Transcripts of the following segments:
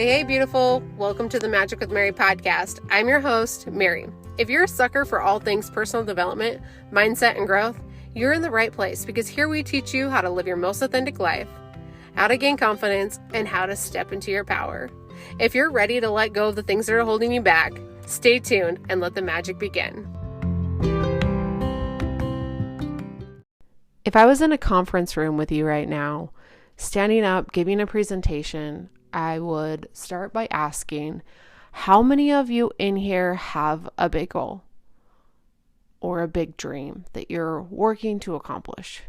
Hey, beautiful. Welcome to the Magic with Mary podcast. I'm your host, Mary. If you're a sucker for all things personal development, mindset, and growth, you're in the right place because here we teach you how to live your most authentic life, how to gain confidence, and how to step into your power. If you're ready to let go of the things that are holding you back, stay tuned and let the magic begin. If I was in a conference room with you right now, standing up, giving a presentation, I would start by asking, how many of you in here have a big goal or a big dream that you're working to accomplish?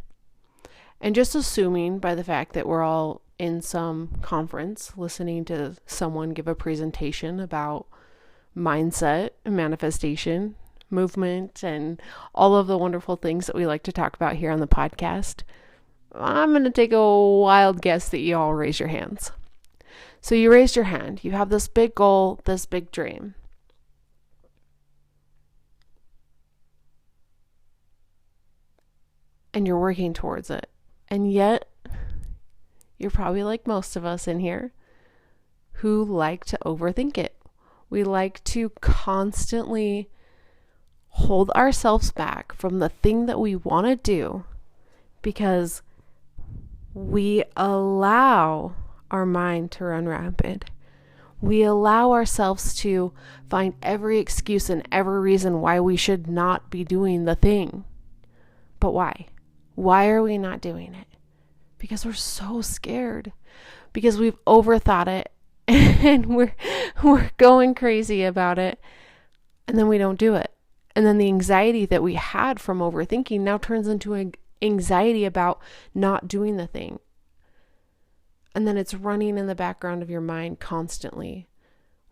And just assuming by the fact that we're all in some conference listening to someone give a presentation about mindset and manifestation, movement, and all of the wonderful things that we like to talk about here on the podcast, I'm going to take a wild guess that you all raise your hands. So you raised your hand. You have this big goal, this big dream. And you're working towards it. And yet, you're probably like most of us in here who like to overthink it. We like to constantly hold ourselves back from the thing that we want to do because we allow our mind to run rampant. We allow ourselves to find every excuse and every reason why we should not be doing the thing. But why? Why are we not doing it? Because we're so scared. Because we've overthought it and we're going crazy about it, and then we don't do it. And then the anxiety that we had from overthinking now turns into an anxiety about not doing the thing. And then it's running in the background of your mind constantly.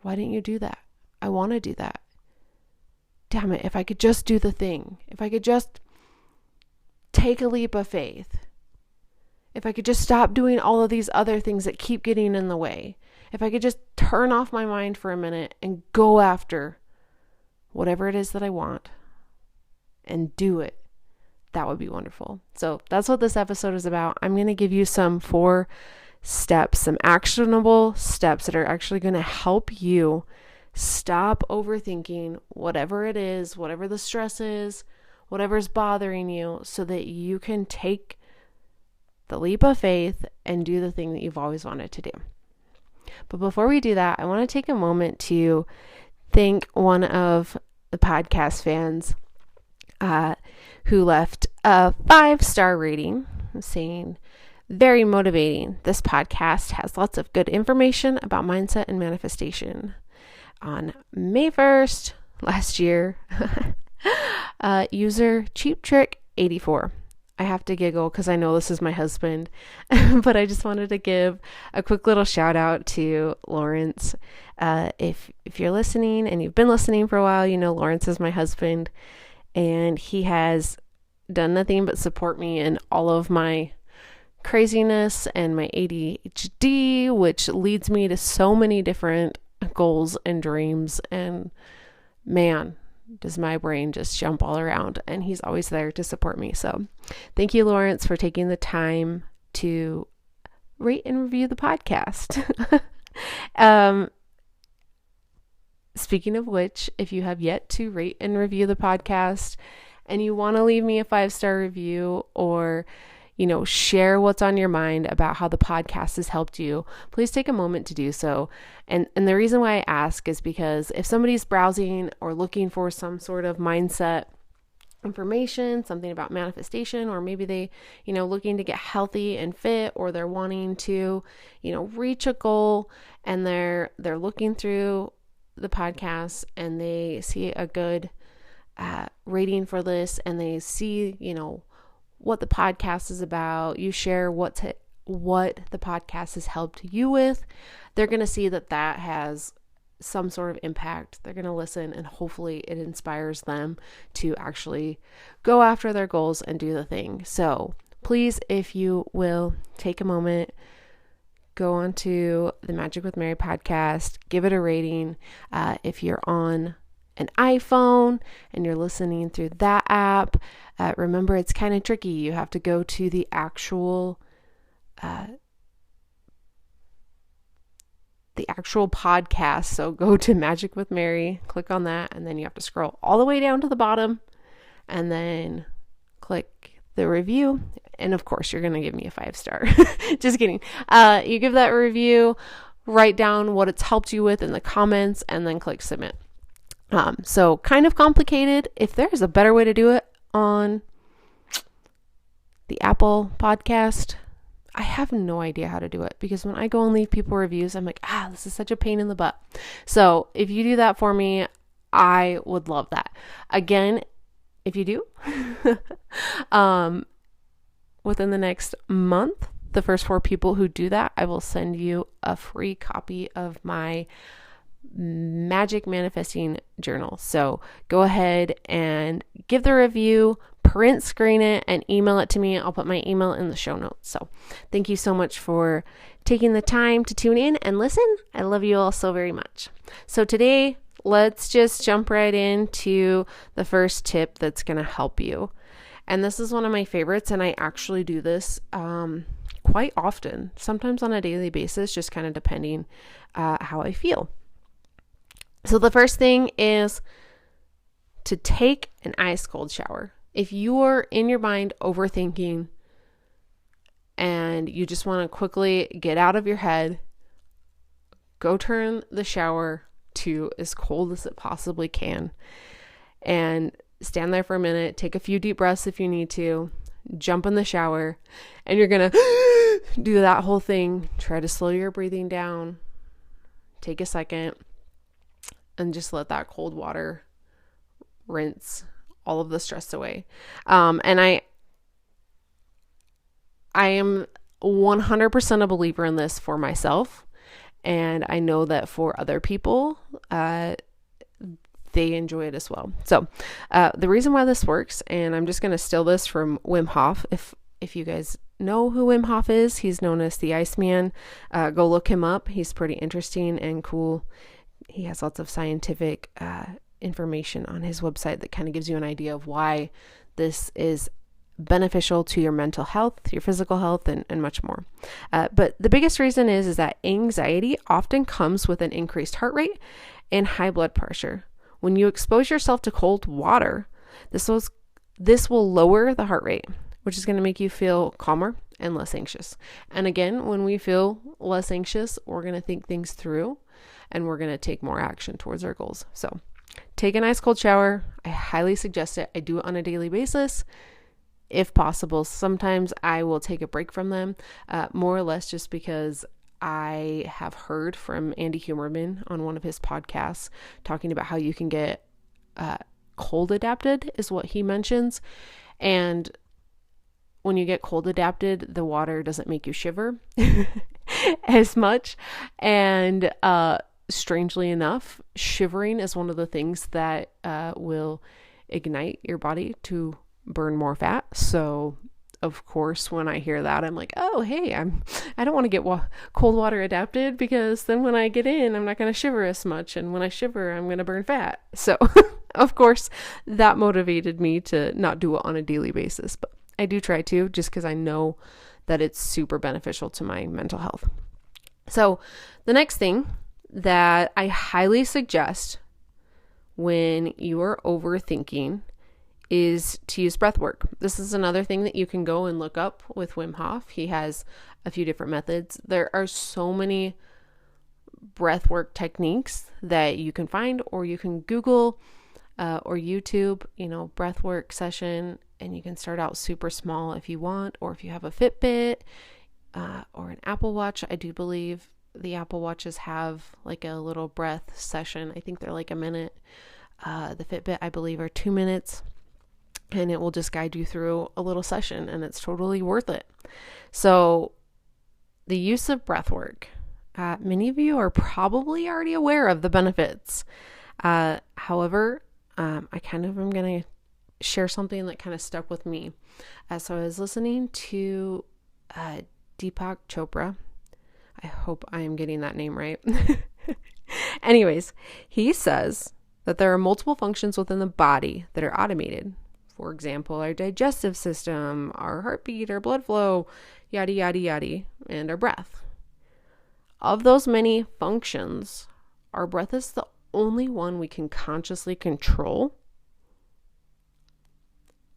Why didn't you do that? I want to do that. Damn it, if I could just do the thing. If I could just take a leap of faith. If I could just stop doing all of these other things that keep getting in the way. If I could just turn off my mind for a minute and go after whatever it is that I want and do it. That would be wonderful. So that's what this episode is about. I'm going to give you some 4 steps, some actionable steps that are actually going to help you stop overthinking whatever it is, whatever the stress is, whatever's bothering you, so that you can take the leap of faith and do the thing that you've always wanted to do. But before we do that, I want to take a moment to thank one of the podcast fans who left a 5-star rating saying, very motivating. This podcast has lots of good information about mindset and manifestation. On May 1st, last year, user CheapTrick84. I have to giggle because I know this is my husband, but I just wanted to give a quick little shout out to Lawrence. If you're listening and you've been listening for a while, you know Lawrence is my husband, and he has done nothing but support me in all of my craziness and my ADHD, which leads me to so many different goals and dreams, and man, does my brain just jump all around, and he's always there to support me. So thank you, Lawrence, for taking the time to rate and review the podcast. Speaking of which, if you have yet to rate and review the podcast and you want to leave me a 5-star review, or share what's on your mind about how the podcast has helped you, please take a moment to do so. And the reason why I ask is because if somebody's browsing or looking for some sort of mindset information, something about manifestation, or maybe they, looking to get healthy and fit, or they're wanting to, reach a goal, and they're looking through the podcast and they see a good rating for this, and they see, what the podcast is about, you share what the podcast has helped you with, they're going to see that has some sort of impact. They're going to listen, and hopefully it inspires them to actually go after their goals and do the thing. So please, if you will, take a moment, go on to the Magic with Mary podcast, give it a rating. If you're on an iPhone and you're listening through that app, remember it's kind of tricky. You have to go to the actual the actual podcast. So go to Magic with Mary, click on that, and then you have to scroll all the way down to the bottom and then click the review. And of course, you're going to give me a 5-star. Just kidding. You give that review, write down what it's helped you with in the comments, and then click submit. So kind of complicated. If there's a better way to do it on the Apple podcast, I have no idea how to do it, because when I go and leave people reviews, I'm like, this is such a pain in the butt. So if you do that for me, I would love that. Again, if you do, within the next month, the first 4 people who do that, I will send you a free copy of my Magic Manifesting Journal. So go ahead and give the review, print screen it, and email it to me. I'll put my email in the show notes. So thank you so much for taking the time to tune in and listen. I love you all so very much. So today, let's just jump right into the first tip that's going to help you. And this is one of my favorites, and I actually do this quite often, sometimes on a daily basis, just kind of depending how I feel. So the first thing is to take an ice cold shower. If you're in your mind overthinking and you just want to quickly get out of your head, go turn the shower to as cold as it possibly can and stand there for a minute, take a few deep breaths if you need to, jump in the shower, and you're going to do that whole thing. Try to slow your breathing down. Take a second and just let that cold water rinse all of the stress away. And I am 100% a believer in this for myself. And I know that for other people, they enjoy it as well. So the reason why this works, and I'm just going to steal this from Wim Hof. If you guys know who Wim Hof is, he's known as the Iceman. Go look him up. He's pretty interesting and cool. He has lots of scientific information on his website that kind of gives you an idea of why this is beneficial to your mental health, your physical health, and much more. But the biggest reason is that anxiety often comes with an increased heart rate and high blood pressure. When you expose yourself to cold water, this will lower the heart rate, which is going to make you feel calmer and less anxious. And again, when we feel less anxious, we're going to think things through and we're going to take more action towards our goals. So take an ice cold shower. I highly suggest it. I do it on a daily basis if possible. Sometimes I will take a break from them, more or less just because I have heard from Andy Huberman on one of his podcasts talking about how you can get cold adapted is what he mentions. And when you get cold adapted, the water doesn't make you shiver as much. And strangely enough, shivering is one of the things that will ignite your body to burn more fat. So of course, when I hear that, I'm like, oh, hey, I don't want to get cold water adapted, because then when I get in, I'm not going to shiver as much. And when I shiver, I'm going to burn fat. So of course, that motivated me to not do it on a daily basis. But I do try to, just because I know that it's super beneficial to my mental health. So the next thing that I highly suggest when you are overthinking is to use breath work. This is another thing that you can go and look up with Wim Hof. He has a few different methods. There are so many breath work techniques that you can find, or you can Google or YouTube, breath work session, and you can start out super small if you want, or if you have a Fitbit or an Apple Watch. I do believe the Apple Watches have like a little breath session. I think they're like a minute. The Fitbit, I believe, are 2 minutes. And it will just guide you through a little session, and it's totally worth it. So the use of breath work, many of you are probably already aware of the benefits. However, I kind of am going to share something that kind of stuck with me. So I was listening to Deepak Chopra. I hope I am getting that name right. Anyways, he says that there are multiple functions within the body that are automated. For example, our digestive system, our heartbeat, our blood flow, yada, yada, yada, and our breath. Of those many functions, our breath is the only one we can consciously control.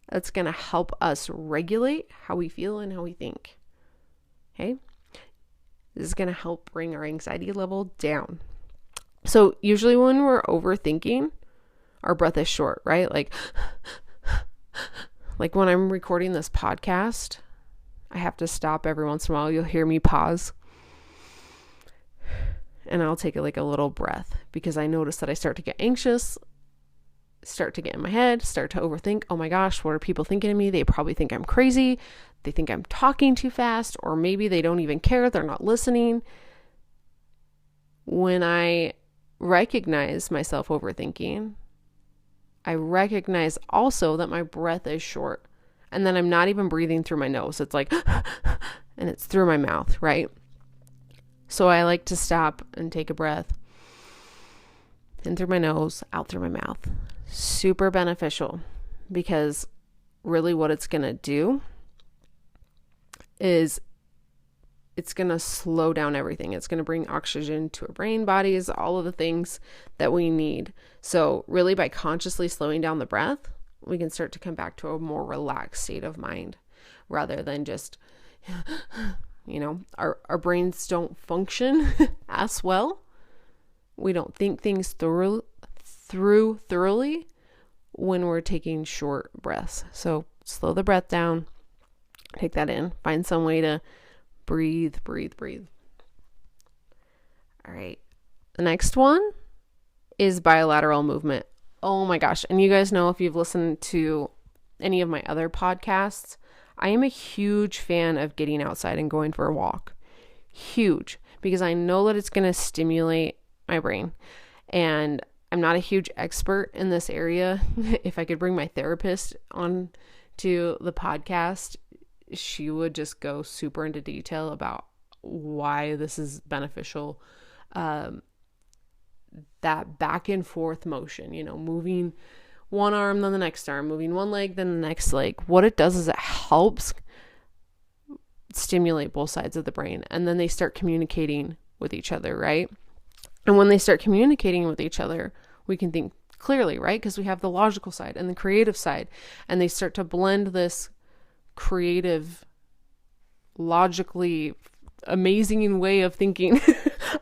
That's going to help us regulate how we feel and how we think. Okay? This is going to help bring our anxiety level down. So usually when we're overthinking, our breath is short, right? Like when I'm recording this podcast, I have to stop every once in a while. You'll hear me pause. And I'll take a little breath because I notice that I start to get anxious, start to get in my head, start to overthink. Oh my gosh, what are people thinking of me? They probably think I'm crazy. They think I'm talking too fast, or maybe they don't even care. They're not listening. When I recognize myself overthinking, I recognize also that my breath is short and then I'm not even breathing through my nose. It's like, and it's through my mouth, right? So I like to stop and take a breath in through my nose, out through my mouth. Super beneficial, because really what it's going to do is it's going to slow down everything. It's going to bring oxygen to our brain, bodies, all of the things that we need. So really by consciously slowing down the breath, we can start to come back to a more relaxed state of mind rather than just, our brains don't function as well. We don't think things through thoroughly when we're taking short breaths. So slow the breath down, take that in, find some way to breathe. All right. The next one is bilateral movement. Oh my gosh. And you guys know, if you've listened to any of my other podcasts, I am a huge fan of getting outside and going for a walk. Huge. Because I know that it's going to stimulate my brain. And I'm not a huge expert in this area. If I could bring my therapist on to the podcast, she would just go super into detail about why this is beneficial. That back and forth motion, moving one arm, then the next arm, moving one leg, then the next leg. What it does is it helps stimulate both sides of the brain. And then they start communicating with each other, right? And when they start communicating with each other, we can think clearly, right? Because we have the logical side and the creative side. And they start to blend this creative, logically amazing way of thinking.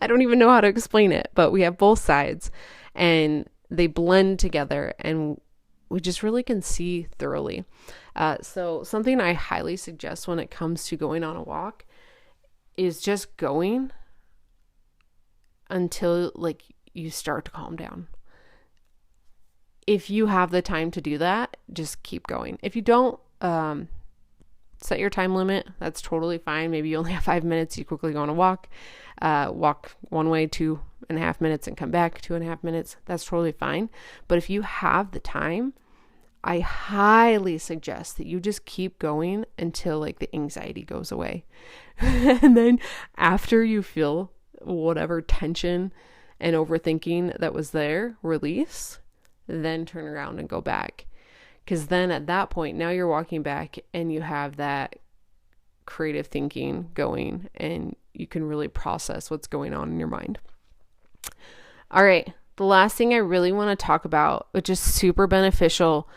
I don't even know how to explain it, but we have both sides and they blend together and we just really can see thoroughly. So something I highly suggest when it comes to going on a walk is just going until you start to calm down. If you have the time to do that, just keep going. If you don't, set your time limit. That's totally fine. Maybe you only have 5 minutes. You quickly go on a walk, walk one way, 2.5 minutes and come back 2.5 minutes. That's totally fine. But if you have the time, I highly suggest that you just keep going until the anxiety goes away. And then after you feel whatever tension and overthinking that was there, release, then turn around and go back. Because then at that point, now you're walking back and you have that creative thinking going and you can really process what's going on in your mind. All right. The last thing I really want to talk about, which is super beneficial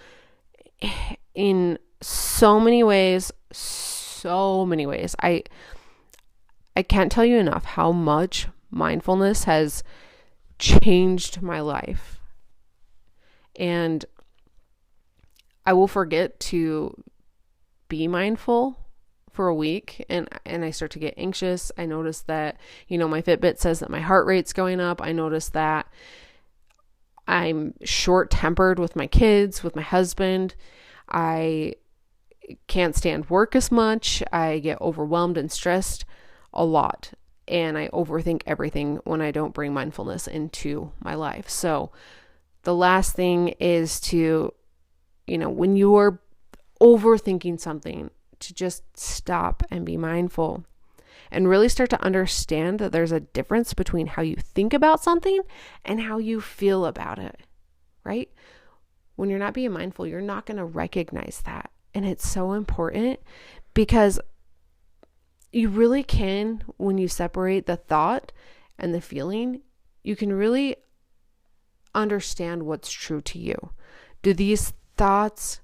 in so many ways. I can't tell you enough how much mindfulness has changed my life. And I will forget to be mindful for a week and I start to get anxious. I notice that, my Fitbit says that my heart rate's going up. I notice that I'm short-tempered with my kids, with my husband. I can't stand work as much. I get overwhelmed and stressed a lot. And I overthink everything when I don't bring mindfulness into my life. So the last thing is to, when you are overthinking something, to just stop and be mindful and really start to understand that there's a difference between how you think about something and how you feel about it, right? When you're not being mindful, you're not going to recognize that. And it's so important because you really can, when you separate the thought and the feeling, you can really understand what's true to you. Do these thoughts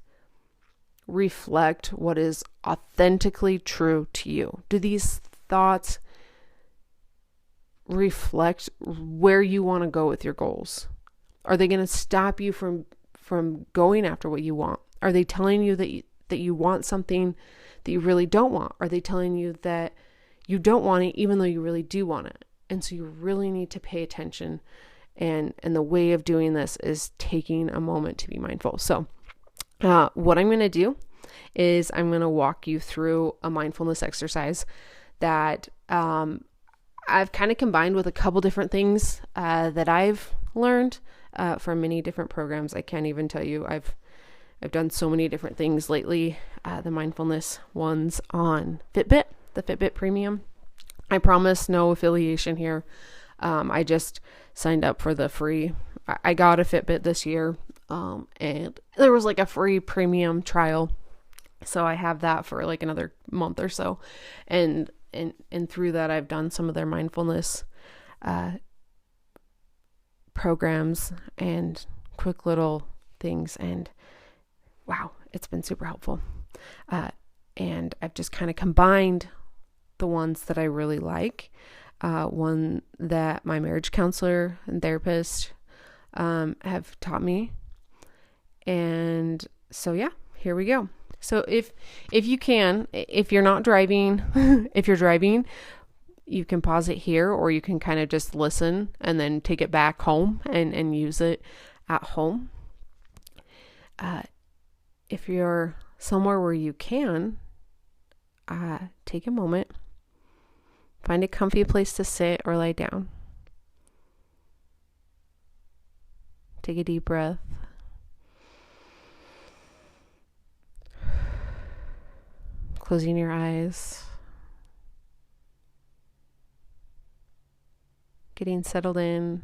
reflect what is authentically true to you? Do these thoughts reflect where you want to go with your goals? Are they going to stop you from going after what you want? Are they telling you that you want something that you really don't want? Are they telling you that you don't want it even though you really do want it? And so you really need to pay attention. And the way of doing this is taking a moment to be mindful. So what I'm going to do is I'm going to walk you through a mindfulness exercise that I've kind of combined with a couple different things that I've learned from many different programs. I can't even tell you. I've done so many different things lately. The mindfulness ones on Fitbit, the Fitbit Premium. I promise no affiliation here. I just signed up for the free. I got a Fitbit this year, and there was like a free premium trial. So I have that for like another month or so. And through that, I've done some of their mindfulness programs and quick little things. And wow, it's been super helpful. And I've just kind of combined the ones that I really like. One that my marriage counselor and therapist have taught me. And so, yeah, here we go. So if you can, if you're not driving, if you're driving, you can pause it here, or you can kind of just listen and then take it back home and use it at home. If you're somewhere where you can, take a moment, find a comfy place to sit or lie down. Take a deep breath. Closing your eyes. Getting settled in.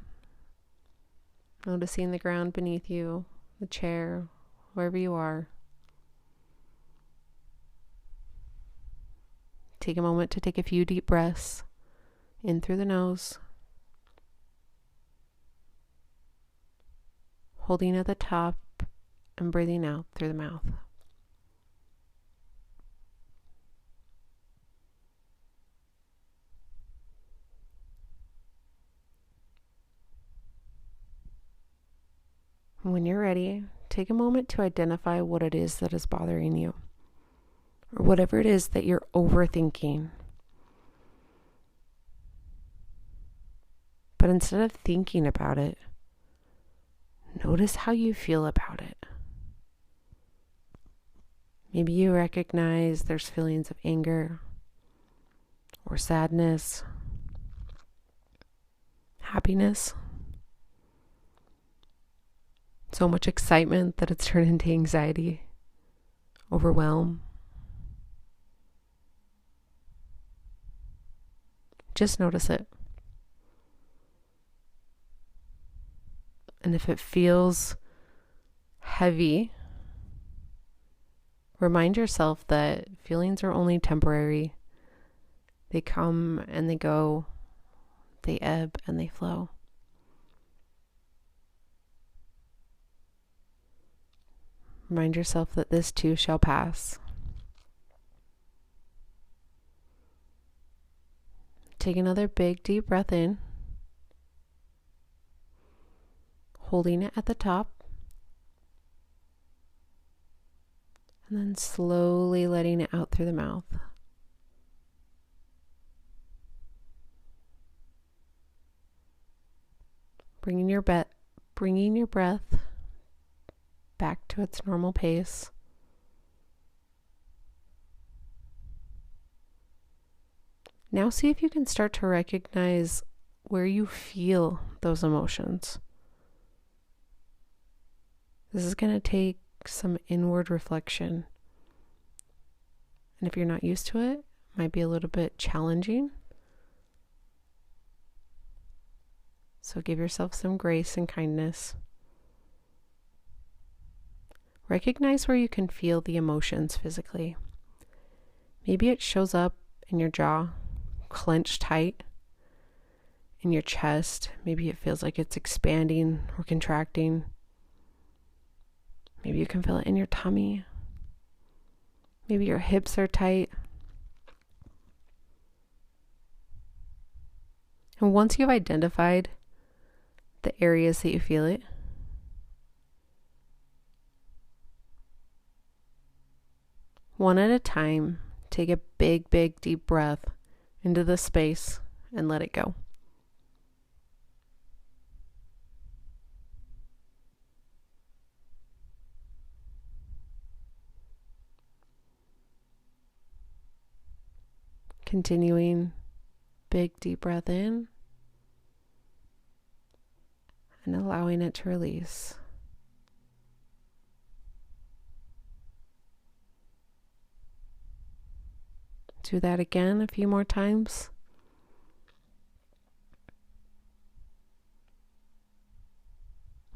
Noticing the ground beneath you, the chair, wherever you are. Take a moment to take a few deep breaths in through the nose, holding at the top and breathing out through the mouth. When you're ready, take a moment to identify what it is that is bothering you, or whatever it is that you're overthinking. But instead of thinking about it, notice how you feel about it. Maybe you recognize there's feelings of anger or sadness, happiness, so much excitement that it's turned into anxiety, overwhelm. Just notice it. And if it feels heavy, remind yourself that feelings are only temporary. They come and they go. They ebb and they flow. Remind yourself that this too shall pass. Take another big deep breath in, holding it at the top, and then slowly letting it out through the mouth. Bringing your breath back to its normal pace. Now see if you can start to recognize where you feel those emotions. This is going to take some inward reflection. And if you're not used to it, it might be a little bit challenging. So give yourself some grace and kindness. Recognize where you can feel the emotions physically. Maybe it shows up in your jaw, clenched tight in your chest. Maybe it feels like it's expanding or contracting. Maybe you can feel it in your tummy. Maybe your hips are tight. And once you've identified the areas that you feel it, one at a time, take a big, big, deep breath into the space and let it go. Continuing, big, deep breath in and allowing it to release. Do that again a few more times.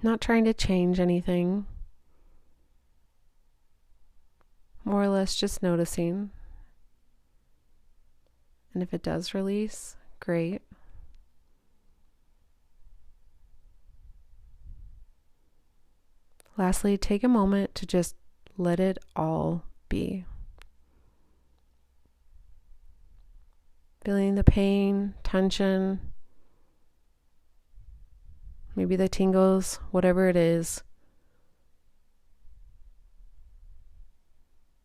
Not trying to change anything. More or less just noticing. And if it does release, great. Lastly, take a moment to just let it all be. Feeling the pain, tension, maybe the tingles, whatever it is.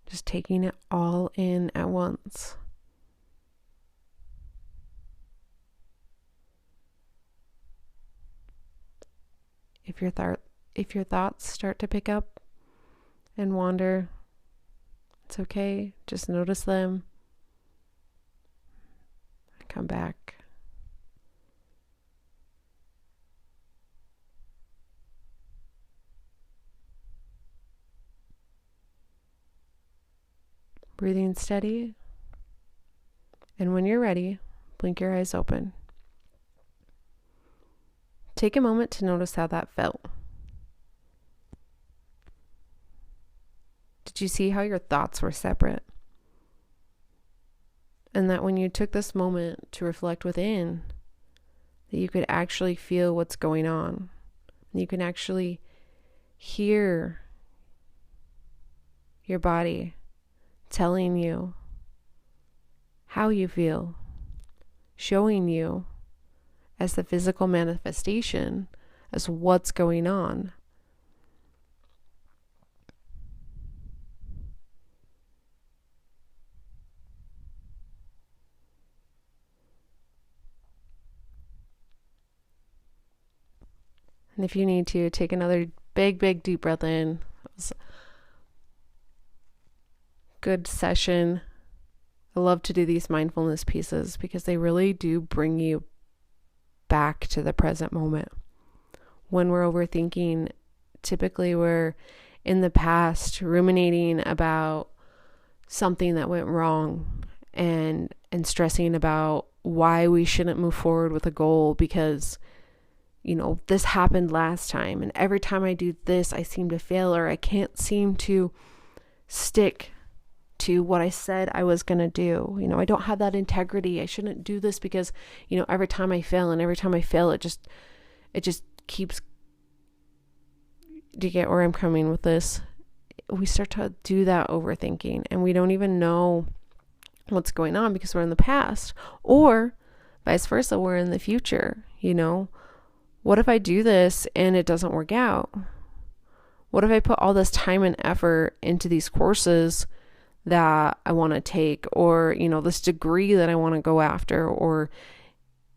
Just taking it all in at once. If your thoughts start to pick up and wander, it's okay. Just notice them. And come back. Breathing steady. And when you're ready, blink your eyes open. Take a moment to notice how that felt. Did you see how your thoughts were separate? And that when you took this moment to reflect within, that you could actually feel what's going on. And you can actually hear your body telling you how you feel, showing you as the physical manifestation as what's going on. And if you need to, take another big, big deep breath in. It was a good session. I love to do these mindfulness pieces because they really do bring you back to the present moment. When we're overthinking, typically we're in the past ruminating about something that went wrong and stressing about why we shouldn't move forward with a goal because, you know, this happened last time and every time I do this, I seem to fail or I can't seem to stick to what I said I was going to do. You know, I don't have that integrity. I shouldn't do this because, you know, every time I fail and every time I fail, it just keeps. Do you get where I'm coming with this? We start to do that overthinking and we don't even know what's going on because we're in the past, or vice versa, we're in the future. You know, what if I do this and it doesn't work out? What if I put all this time and effort into these courses that I want to take, or, you know, this degree that I want to go after, or,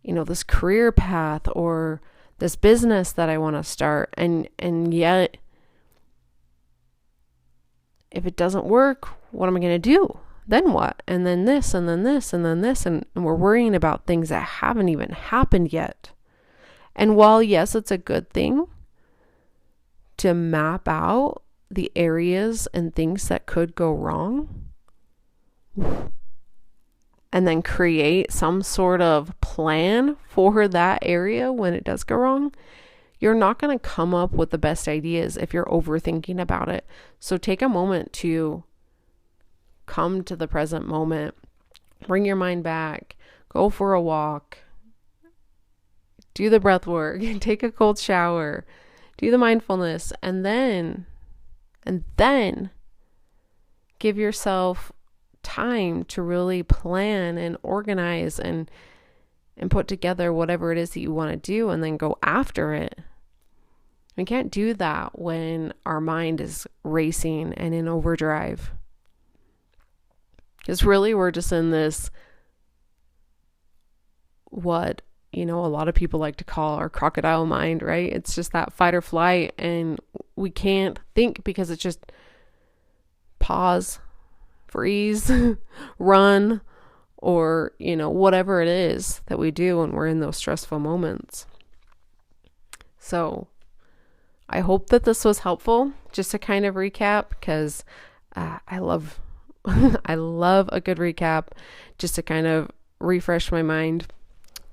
you know, this career path, or this business that I want to start. And yet, if it doesn't work, what am I going to do? Then what? And then this, and then this, and then this. And we're worrying about things that haven't even happened yet. And while, yes, it's a good thing to map out the areas and things that could go wrong and then create some sort of plan for that area when it does go wrong, you're not going to come up with the best ideas if you're overthinking about it. So take a moment to come to the present moment bring your mind back, go for a walk, do the breath work, take a cold shower, do the mindfulness, and then give yourself time to really plan and organize and put together whatever it is that you want to do, and then go after it. We can't do that when our mind is racing and in overdrive. Because really we're just in this, what, a lot of people like to call our crocodile mind, right? It's just that fight or flight, and we can't think because it's just pause, freeze, run, or, whatever it is that we do when we're in those stressful moments. So I hope that this was helpful, just to kind of recap, because I love I love a good recap, just to kind of refresh my mind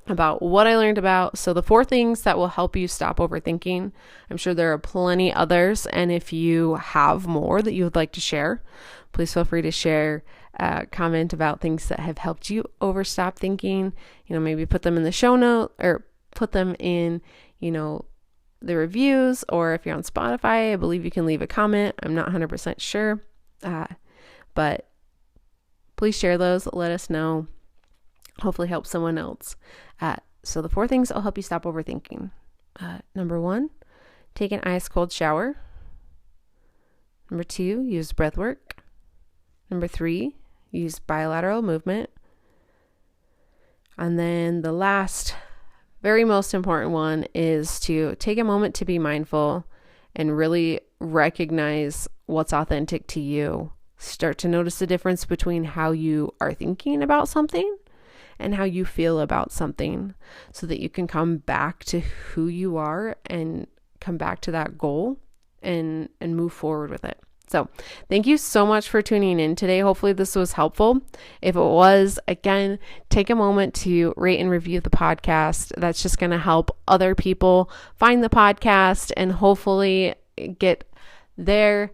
about what I learned about. So the 4 things that will help you stop overthinking. I'm sure there are plenty others, and if you have more that you would like to share, please feel free to share, comment about things that have helped you stop thinking. Maybe put them in the show note, or put them in, the reviews, or if you're on Spotify, I believe you can leave a comment. I'm not 100% sure, but please share those. Let us know. Hopefully help someone else. So the 4 things that will help you stop overthinking. Number 1, take an ice cold shower. Number 2, use breath work. Number 3, use bilateral movement. And then the last, very most important one is to take a moment to be mindful and really recognize what's authentic to you. Start to notice the difference between how you are thinking about something and how you feel about something, so that you can come back to who you are and come back to that goal and move forward with it. So thank you so much for tuning in today. Hopefully this was helpful. If it was, again, take a moment to rate and review the podcast. That's just going to help other people find the podcast and hopefully get their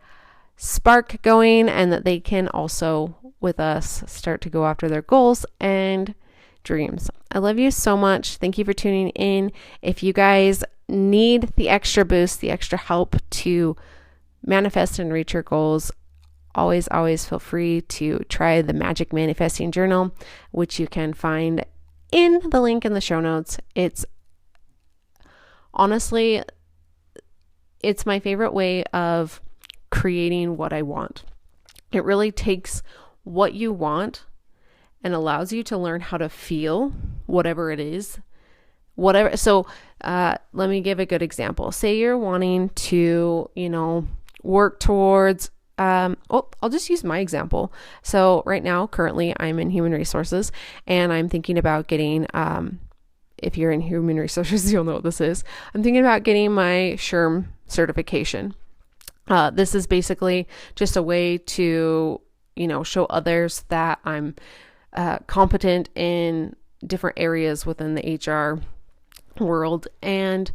spark going, and that they can also, with us, start to go after their goals and dreams. I love you so much. Thank you for tuning in. If you guys need the extra boost, the extra help to manifest and reach your goals, always feel free to try the Magic Manifesting Journal, which you can find in the link in the show notes. It's honestly, it's my favorite way of creating what I want. It really takes what you want and allows you to learn how to feel whatever it is. So let me give a good example. Say you're wanting to, work towards, I'll just use my example. So right now, currently I'm in human resources, and I'm thinking about getting, if you're in human resources, you'll know what this is. I'm thinking about getting my SHRM certification. This is basically just a way to, show others that I'm competent in different areas within the HR world. And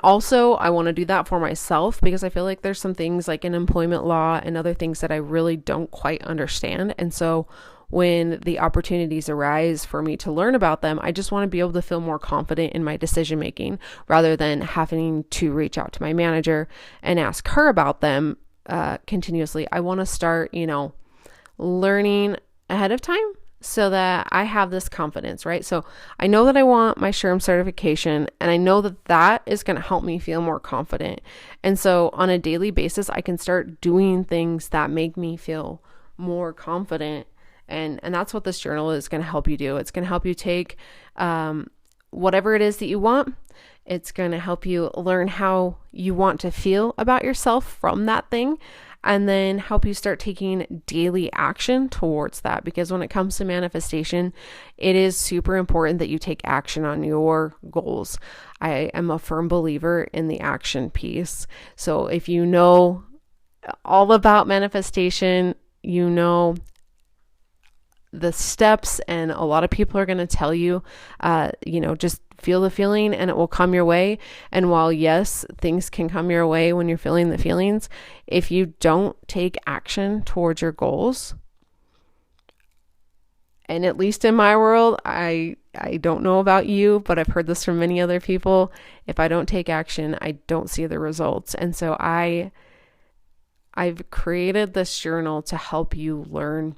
also I want to do that for myself, because I feel like there's some things like in employment law and other things that I really don't quite understand. And so when the opportunities arise for me to learn about them, I just want to be able to feel more confident in my decision making, rather than having to reach out to my manager and ask her about them continuously. I want to start, learning ahead of time, so that I have this confidence, right? So I know that I want my SHRM certification, and I know that that is going to help me feel more confident. And so on a daily basis, I can start doing things that make me feel more confident. And that's what this journal is going to help you do. It's going to help you take whatever it is that you want. It's going to help you learn how you want to feel about yourself from that thing, and then help you start taking daily action towards that. Because when it comes to manifestation, it is super important that you take action on your goals. I am a firm believer in the action piece. So if you know all about manifestation, you know the steps, and a lot of people are going to tell you, just feel the feeling and it will come your way. And while yes, things can come your way when you're feeling the feelings, if you don't take action towards your goals And at least in my world, I don't know about you, but I've heard this from many other people. If I don't take action, I don't see the results. And so I've created this journal to help you learn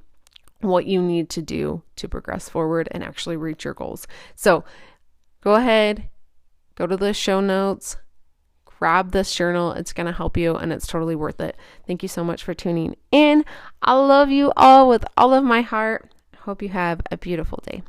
what you need to do to progress forward and actually reach your goals. So go ahead, go to the show notes, grab this journal. It's going to help you and it's totally worth it. Thank you so much for tuning in. I love you all with all of my heart. Hope you have a beautiful day.